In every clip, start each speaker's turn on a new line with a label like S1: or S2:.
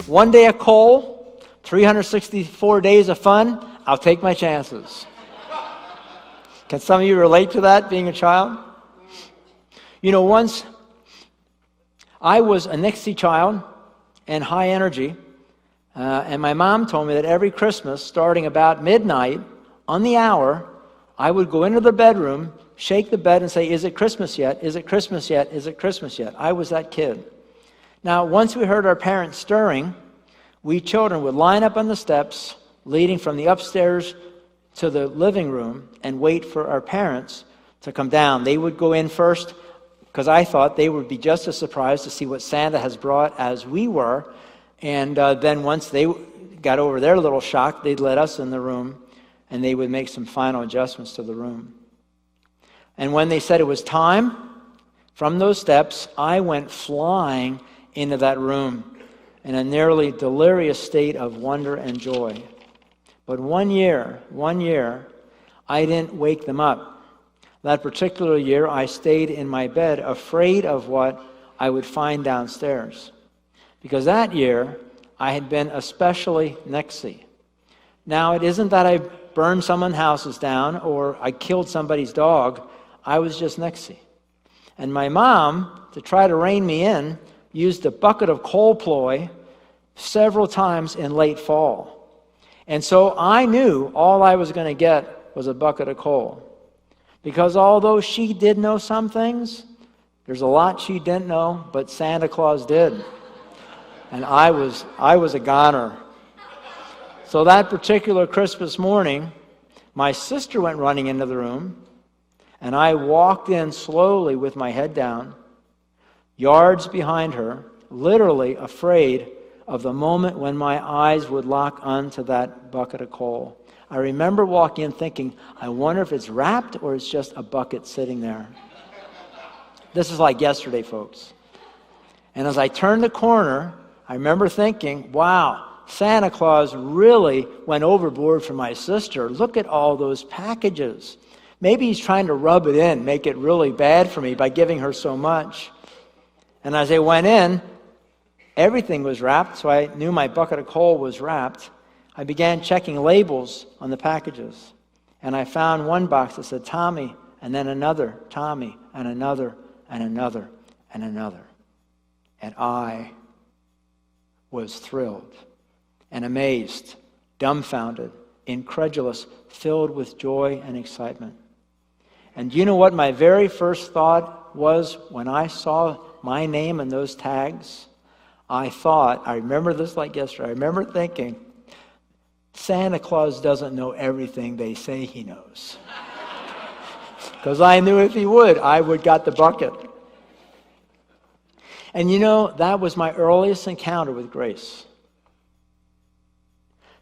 S1: 1 day of coal, 364 days of fun, I'll take my chances. Can some of you relate to that, being a child? You know, once I was a Nixie child and high energy, and my mom told me that every Christmas, starting about midnight, on the hour, I would go into the bedroom, shake the bed and say, "Is it Christmas yet? Is it Christmas yet? Is it Christmas yet?" I was that kid. Now, once we heard our parents stirring, we children would line up on the steps leading from the upstairs to the living room and wait for our parents to come down. They would go in first because I thought they would be just as surprised to see what Santa has brought as we were. And then once they got over their little shock, they'd let us in the room and they would make some final adjustments to the room. And when they said it was time, from those steps, I went flying into that room in a nearly delirious state of wonder and joy. But one year, I didn't wake them up. That particular year, I stayed in my bed, afraid of what I would find downstairs. Because that year, I had been especially Nixie. Now, it isn't that I burned someone's houses down or I killed somebody's dog. I was just Nixie. And my mom, to try to rein me in, used a bucket of coal ploy several times in late fall. And so I knew all I was going to get was a bucket of coal. Because although she did know some things, there's a lot she didn't know, but Santa Claus did. And I was a goner. So that particular Christmas morning, my sister went running into the room, and I walked in slowly with my head down, yards behind her, literally afraid of the moment when my eyes would lock onto that bucket of coal. I remember walking in thinking, I wonder if it's wrapped or it's just a bucket sitting there. This is like yesterday, folks. And as I turned the corner, I remember thinking, wow, Santa Claus really went overboard for my sister. Look at all those packages. Maybe he's trying to rub it in, make it really bad for me by giving her so much. And as I went in, everything was wrapped, so I knew my bucket of coal was wrapped. I began checking labels on the packages, and I found one box that said Tommy, and then another Tommy, and another, and another, and another. And I was thrilled and amazed, dumbfounded, incredulous, filled with joy and excitement. And do you know what my very first thought was when I saw my name in those tags? I remember this like yesterday, I remember thinking, Santa Claus doesn't know everything they say he knows. Because I knew if he would, I would got the bucket. And you know, that was my earliest encounter with grace.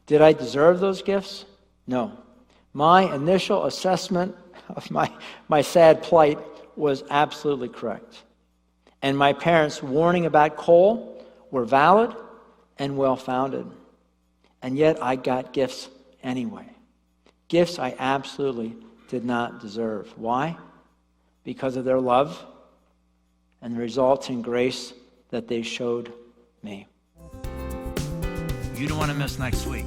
S1: Did I deserve those gifts? No. My initial assessment of my sad plight was absolutely correct. And my parents' warning about coal were valid and well-founded. And yet I got gifts anyway. Gifts I absolutely did not deserve. Why? Because of their love and the resulting grace that they showed me. You don't want to miss next week.